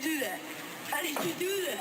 do that? How did you do that?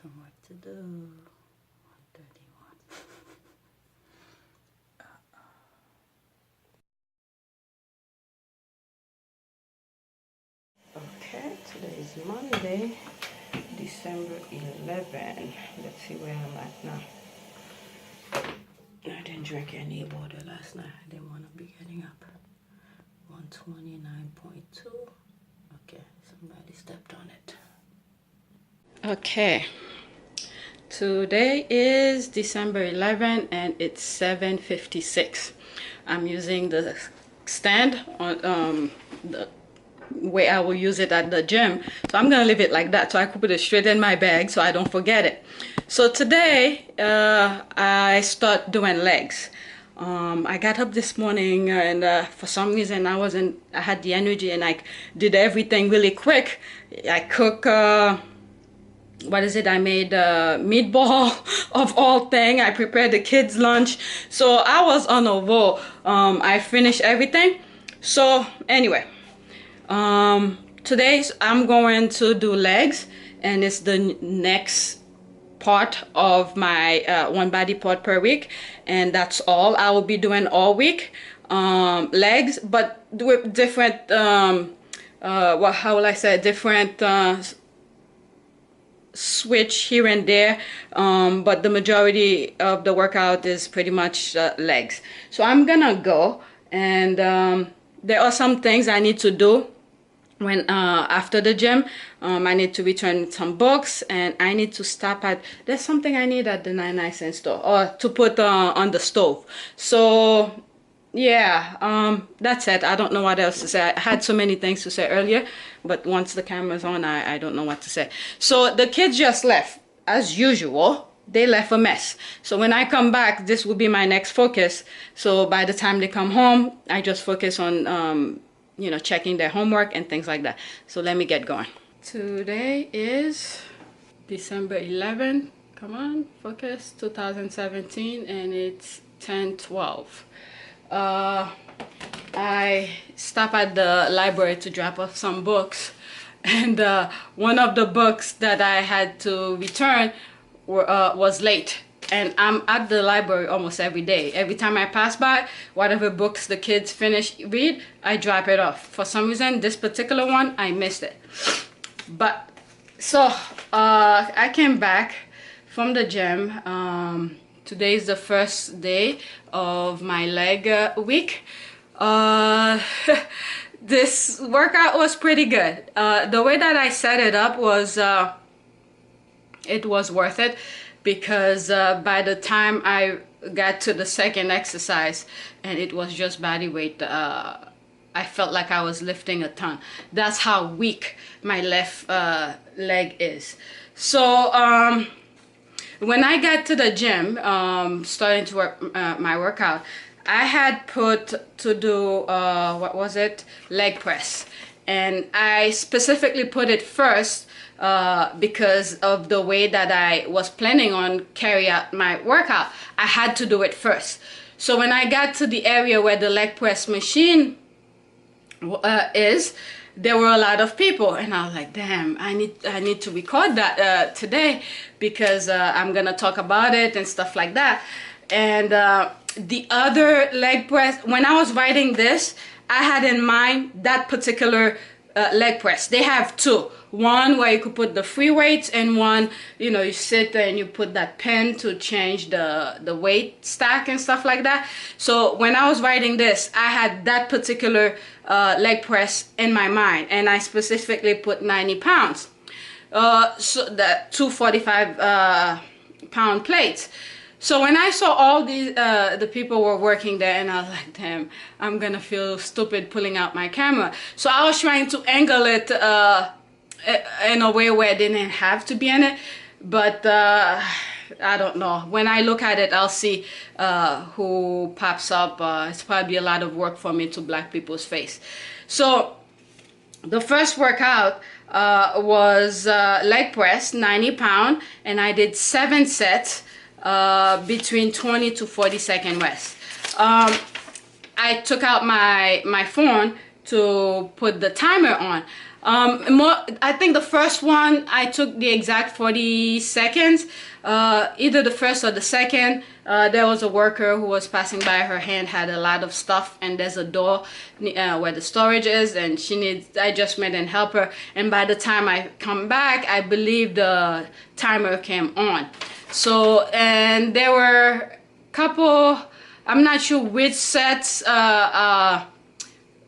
Some work to do. 131. Okay, today is Monday, December 11. Let's see where I'm at now. I didn't drink any water last night. I didn't want to be getting up. 129.2. Okay, somebody stepped on it. Okay. Today is December 11 and it's 7:56. I'm using the stand on the way I will use it at the gym. So I'm gonna leave it like that so I can put it straight in my bag so I don't forget it. So today I start doing legs. I got up this morning and for some reason I had the energy and I did everything really quick. I cook what is it? I made meatball of all thing. I prepared the kids' lunch. So I was on a roll. I finished everything. So anyway, today I'm going to do legs, and it's the next part of my one body part per week, and that's all I will be doing all week. Legs, but with different well, how will I say, different switch here and there, but the majority of the workout is pretty much legs. So I'm gonna go, and there are some things I need to do when after the gym. I need to return some books, and I need to stop at, there's something I need at the 99-cent store or to put on the stove. So yeah, that's it. I don't know what else to say. I had so many things to say earlier, but once the camera's on, I don't know what to say. So the kids just left as usual. They left a mess. So when I come back, this will be my next focus. So by the time they come home, I just focus on you know, checking their homework and things like that. So let me get going. Today is December 11. Come on, focus. 2017, and it's 10:12. I stopped at the library to drop off some books, and one of the books that I had to return was late. And I'm at the library almost every day. Every time I pass by, whatever books the kids read, I drop it off. For some reason, this particular one, I missed it. But so I came back from the gym. Today is the first day of my leg week. This workout was pretty good. The way that I set it up was, it was worth it, because by the time I got to the second exercise, and it was just body weight, I felt like I was lifting a ton. That's how weak my left leg is. So when I got to the gym, starting to work my workout, I had put to do, what was it? Leg press. And I specifically put it first because of the way that I was planning on carry out my workout. I had to do it first. So when I got to the area where the leg press machine is, there were a lot of people, and I was like, damn, I need to record that today, because I'm gonna talk about it and stuff like that. And the other leg press, when I was writing this, I had in mind that particular leg press. They have two. One where you could put the free weights, and one, you know, you sit there and you put that pen to change the weight stack and stuff like that. So when I was writing this, I had that particular leg press in my mind, and I specifically put 90 pounds. So that 245 pound plates. So when I saw all these the people were working there, and I was like, damn, I'm gonna feel stupid pulling out my camera. So I was trying to angle it in a way where it didn't have to be in it, but I don't know. When I look at it, I'll see who pops up. It's probably a lot of work for me to black people's face. So the first workout was leg press, 90 pound, and I did 7 sets between 20 to 40 second rest. I took out my phone to put the timer on. I think the first one I took the exact 40 seconds. Either the first or the second. There was a worker who was passing by. Her hand had a lot of stuff, and there's a door where the storage is, and I just went and helped her, and by the time I come back, I believe the timer came on. So, and there were a couple, I'm not sure which sets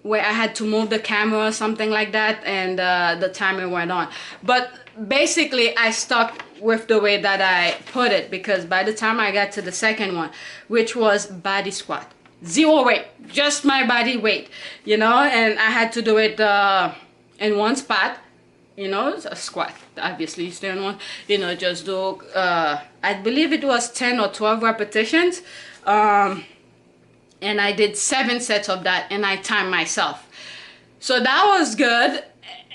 where I had to move the camera or something like that, and the timer went on. But basically I stuck with the way that I put it, because by the time I got to the second one, which was body squat, 0 weight, just my body weight, you know, and I had to do it in one spot, you know, a squat. Obviously you stay on one, you know, just do I believe it was 10 or 12 repetitions, and I did 7 sets of that, and I timed myself. So that was good.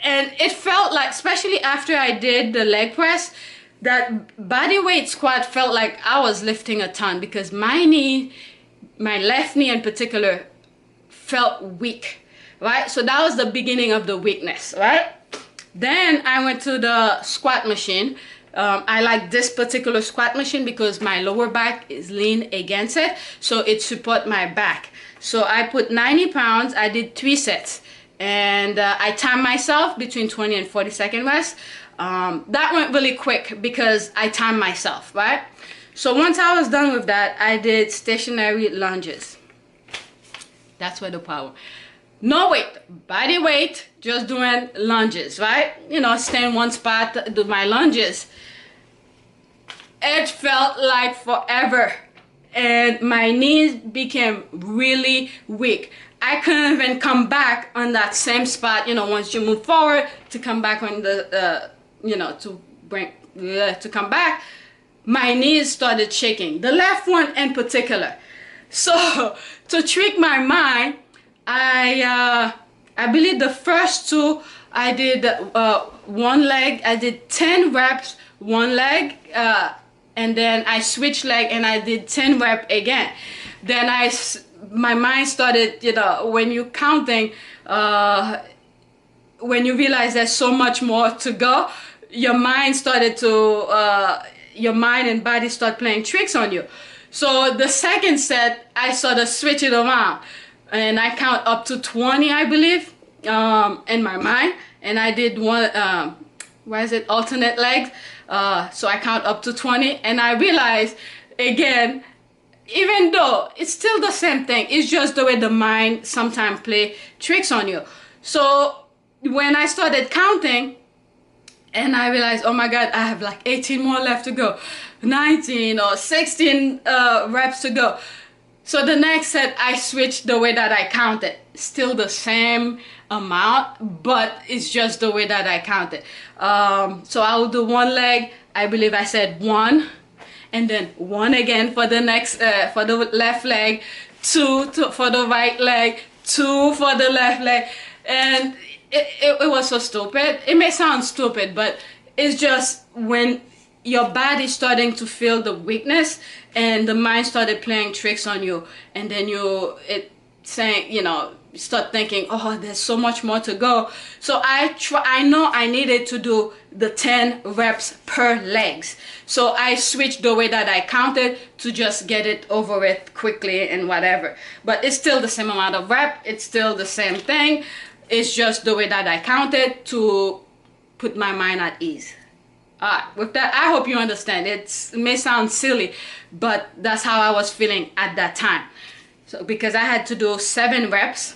And it felt like, especially after I did the leg press, that body weight squat felt like I was lifting a ton, because my knee, my left knee in particular, felt weak, right? So that was the beginning of the weakness, right? Then I went to the squat machine. I like this particular squat machine because my lower back is lean against it, so it supports my back. So I put 90 pounds, I did 3 sets, and I timed myself between 20 and 40 second rest. That went really quick because I timed myself, right? So once I was done with that, I did stationary lunges. That's where the power. No weight, body weight, just doing lunges, right? You know, stay in one spot, do my lunges. It felt like forever, and my knees became really weak. I couldn't even come back on that same spot, you know, once you move forward to come back on the, you know, to come back, my knees started shaking, the left one in particular. So to trick my mind, I believe the first 2 I did one leg. I did 10 reps one leg, and then I switched leg and I did 10 reps again. Then my mind started, you know, when you're counting, when you realize there's so much more to go, your mind started to your mind and body start playing tricks on you. So the second set, I sort of switch it around, and I count up to 20, I believe, in my mind, and I did one, alternate legs. So I count up to 20, and I realized again, even though it's still the same thing, it's just the way the mind sometimes play tricks on you. So when I started counting, and I realized, oh my God, I have like 18 more left to go, 19 or 16 reps to go. So the next set, I switched the way that I counted. Still the same amount, but it's just the way that I counted. So I will do one leg. I believe I said 1, and then 1 again for the next, for the left leg, 2 for the right leg, 2 for the left leg, and it was so stupid. It may sound stupid, but it's just when your body starting to feel the weakness, and the mind started playing tricks on you, and then it saying, you know, start thinking, oh, there's so much more to go. So I know I needed to do the 10 reps per legs. So I switched the way that I counted to just get it over with quickly and whatever. But it's still the same amount of rep. It's still the same thing. It's just the way that I counted to put my mind at ease. With that, I hope you understand. It may sound silly, but that's how I was feeling at that time. So because I had to do 7 reps,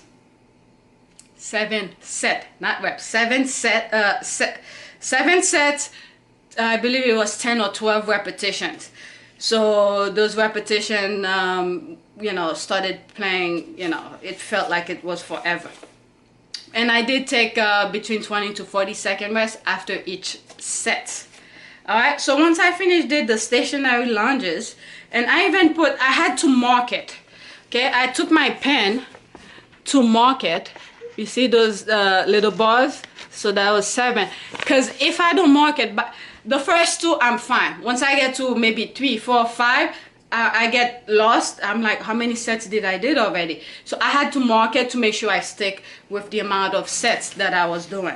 7 set, not reps, 7 sets. I believe it was 10 or 12 repetitions. So those repetitions, you know, started playing. You know, it felt like it was forever. And I did take between 20 to 40 second rest after each set. Alright, so once I finished did the stationary lunges, and I had to mark it. Okay, I took my pen to mark it. You see those little bars? So that was 7. Because if I don't mark it, but the first 2 I'm fine. Once I get to maybe 3, 4, 5, I get lost. I'm like, how many sets did I did already? So I had to mark it to make sure I stick with the amount of sets that I was doing.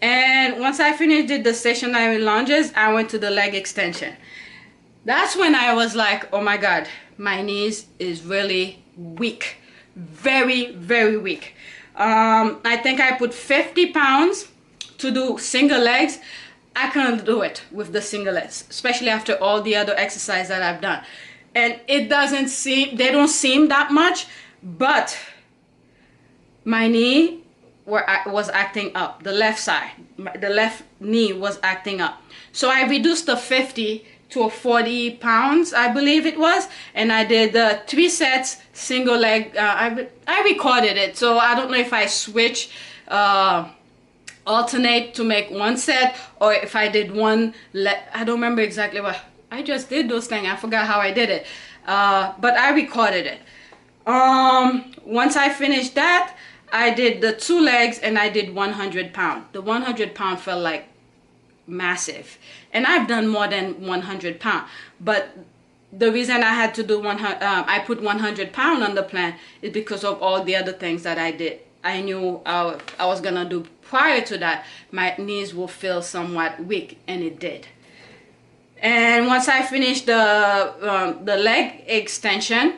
And once I finished did the stationary lunges, I went to the leg extension. That's when I was like, oh my God, my knees is really weak. Very, very weak. I think I put 50 pounds to do single legs. I couldn't do it with the single legs, especially after all the other exercise that I've done. And it doesn't seem, they don't seem that much, but my knee was acting up. The left side, the left knee was acting up. So I reduced the 50 to 40 pounds, I believe it was, and I did 3 sets, single leg. I recorded it, so I don't know if I switch, alternate to make 1 set, or if I did 1 leg. I don't remember exactly what. I just did those things. I forgot how I did it, but I recorded it. Once I finished that, I did the 2 legs and I did 100 pounds. The 100 pound felt like massive, and I've done more than 100 pounds, but the reason I had to do I put 100 pounds on the plan is because of all the other things that I did. I knew I was gonna do prior to that. My knees will feel somewhat weak, and it did. And once I finished the leg extension,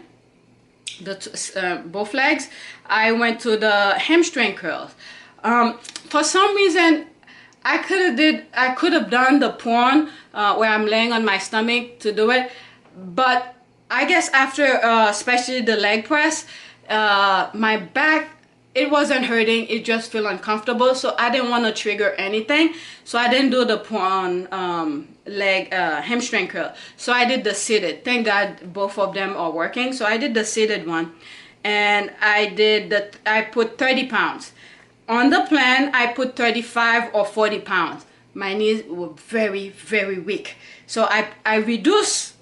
both legs, I went to the hamstring curls. For some reason, I could have done the prone where I'm laying on my stomach to do it, but I guess after especially the leg press, my back, it wasn't hurting, it just felt uncomfortable, so I didn't want to trigger anything, so I didn't do the prone leg hamstring curl. So I did the seated. Thank God both of them are working. So I did the seated one, and I put 30 pounds on the plan. I put 35 or 40 pounds. My knees were very, very weak, so I reduced.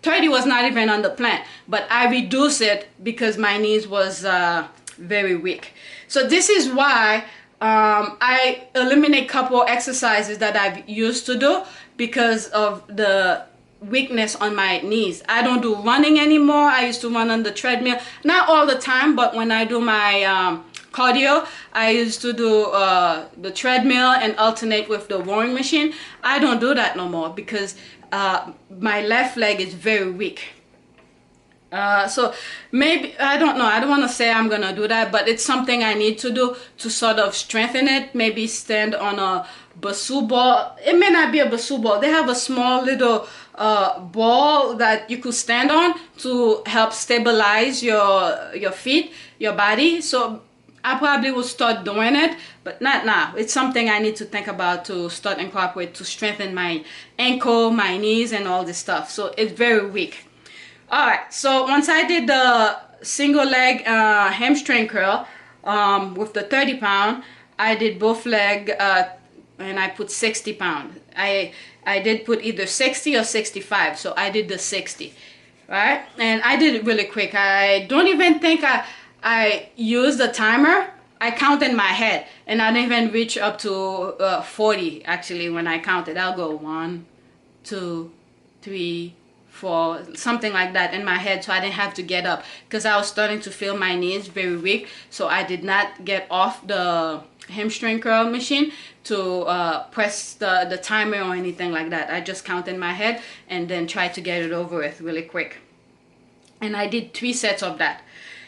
30 was not even on the plan, but I reduced it because my knees was very weak. So this is why I eliminate couple exercises that I've used to do because of the weakness on my knees. I don't do running anymore. I used to run on the treadmill, not all the time, but when I do my cardio, I used to do the treadmill and alternate with the rowing machine. I don't do that no more because my left leg is very weak. So maybe, I don't know, I don't want to say I'm gonna do that, but it's something I need to do to sort of strengthen it. Maybe stand on a bassoon ball. It may not be a bassoon ball. They have a small little ball that you could stand on to help stabilize your feet, your body. So I probably will start doing it, but not now. It's something I need to think about to start incorporate to strengthen my ankle, my knees, and all this stuff. So it's very weak. All right, so once I did the single leg hamstring curl with the 30 pound, I did both leg and I put 60 pounds. I did put either 60 or 65, so I did the 60, right? And I did it really quick. I don't even think I used the timer. I count in my head, and I didn't even reach up to 40 actually when I counted. I'll go 1, 2, 3, for something like that in my head, so I didn't have to get up, because I was starting to feel my knees very weak. So I did not get off the hamstring curl machine to press the timer or anything like that. I just count in my head and then try to get it over with really quick. And I did 3 sets of that.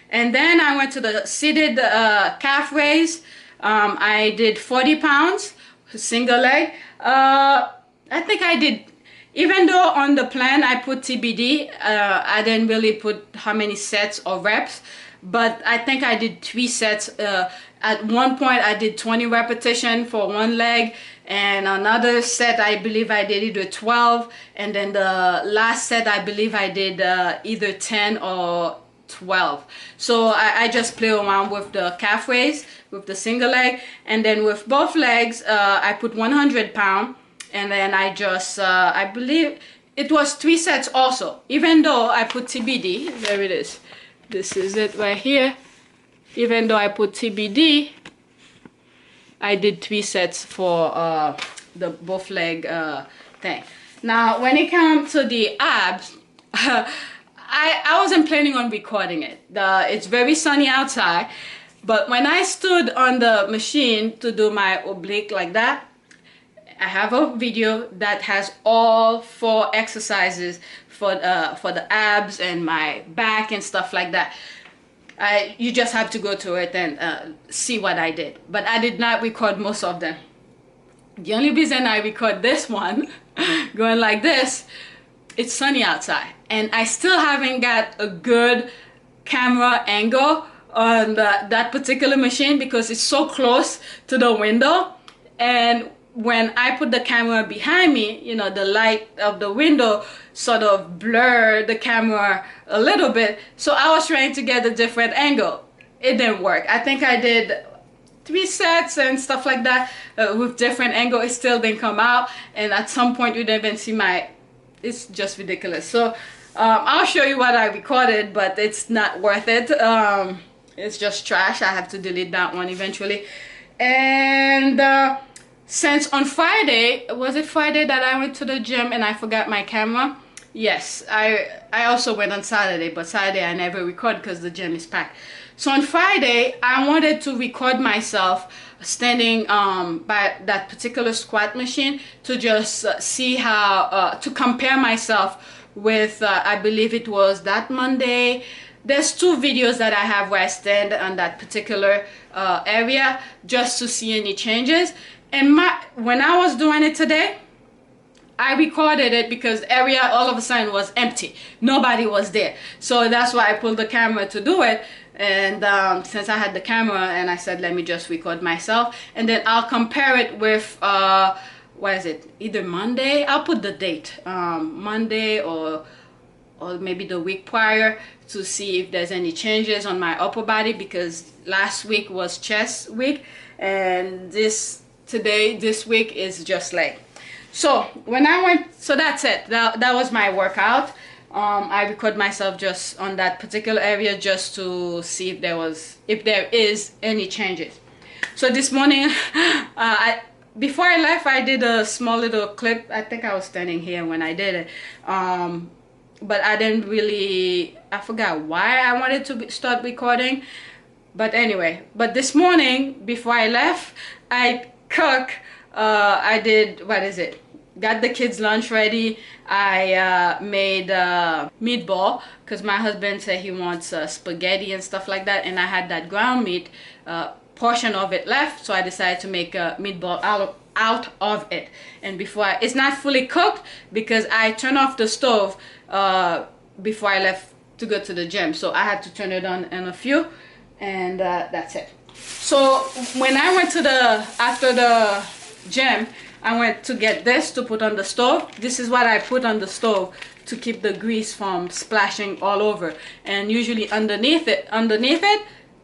And then I went to the seated calf raise. I did 40 pounds, single leg. I think I did, even though on the plan I put TBD, I didn't really put how many sets or reps, but I think I did 3 sets. At one point I did 20 repetition for one leg, and another set I believe I did either 12, and then the last set I believe I did either 10 or 12. So I just play around with the calf raise, with the single leg, and then with both legs I put 100 pounds, and then I just I believe it was 3 sets also, even though I put TBD. There it is, this is it right here. Even though I put TBD, I did 3 sets for the both leg thing. Now when it comes to the abs, I wasn't planning on recording it. It's very sunny outside, but when I stood on the machine to do my oblique like that, I have a video that has all 4 exercises for the abs and my back and stuff like that. You just have to go to it and see what I did. But I did not record most of them. The only reason I record this one, going like this, it's sunny outside. And I still haven't got a good camera angle on that particular machine, because it's so close to the window. And when I put the camera behind me, you know, the light of the window sort of blurred the camera a little bit. So I was trying to get a different angle. It didn't work. I think I did 3 sets and stuff like that with different angle. It still didn't come out, and at some point you didn't even see my, it's just ridiculous. So I'll show you what I recorded, but it's not worth it. It's just trash. I have to delete that one eventually. And since on Friday, was it Friday that I went to the gym and I forgot my camera? Yes, I also went on Saturday, but Saturday I never record because the gym is packed. So on Friday, I wanted to record myself standing by that particular squat machine to just see how, to compare myself with, I believe it was that Monday. There's 2 videos that I have where I stand on that particular area just to see any changes. And when I was doing it today, I recorded it because area all of a sudden was empty. Nobody was there. So that's why I pulled the camera to do it. And since I had the camera, and I said, let me just record myself. And then I'll compare it with, what is it? Either Monday. I'll put the date. Monday or maybe the week prior, to see if there's any changes on my upper body, because last week was chest week, and this week is just leg. So when I went, so that's it. That was my workout. I record myself just on that particular area just to see if there is any changes. So this morning, before I left, I did a small little clip. I think I was standing here when I did it. But I didn't really, I forgot why I wanted to start recording. But anyway, but this morning, before I left, I cooked, I did, what is it? Got the kids' lunch ready. I made meatball, because my husband said he wants spaghetti and stuff like that. And I had that ground meat portion of it left. So I decided to make a meatball out of it. And before it's not fully cooked, because I turned off the stove before I left to go to the gym, so I had to turn it on in a few, and that's it. So when I went to after the gym, I went to get this to put on the stove. This is what I put on the stove to keep the grease from splashing all over, and usually underneath it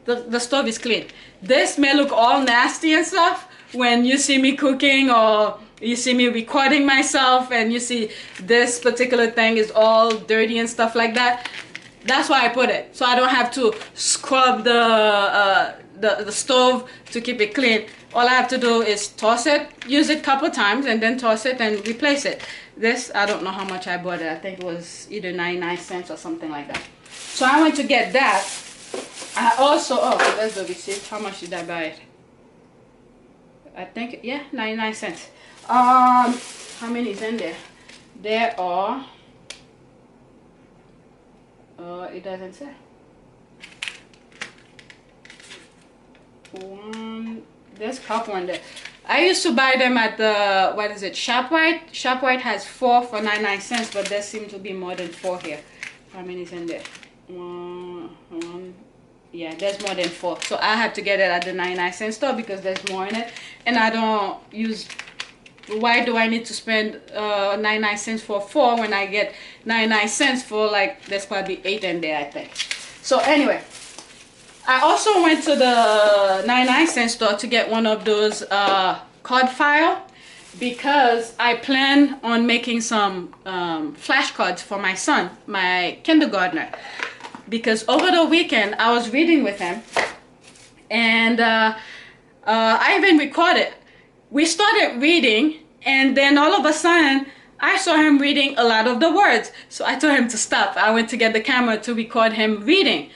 the stove is clean. This may look all nasty and stuff when you see me cooking, or you see me recording myself and you see this particular thing is all dirty and stuff like that. That's why I put it, so I don't have to scrub the stove to keep it clean. All I have to do is toss it, use it a couple times, and then toss it and replace it. This, I don't know how much I bought it. I think it was either 99 cents or something like that. So I went to get that. I also, oh, there's the receipt. How much did I buy it? I think, yeah, 99 cents. How many is in there? There are, it doesn't say. There's a couple in there. I used to buy them at the, what is it, ShopRite. ShopRite has 4 for 99 cents, but there seems to be more than 4 here. How many is in there? Yeah, there's more than 4. So I have to get it at the 99-cent store because there's more in it. And I don't use, why do I need to spend 99 cents for 4 when I get 99 cents for, like, there's probably 8 in there, I think. So anyway, I also went to the 99-cent store to get one of those card file because I plan on making some flashcards for my son, my kindergartner. Because over the weekend I was reading with him, and I even recorded. We started reading, and then all of a sudden I saw him reading a lot of the words. So I told him to stop. I went to get the camera to record him reading.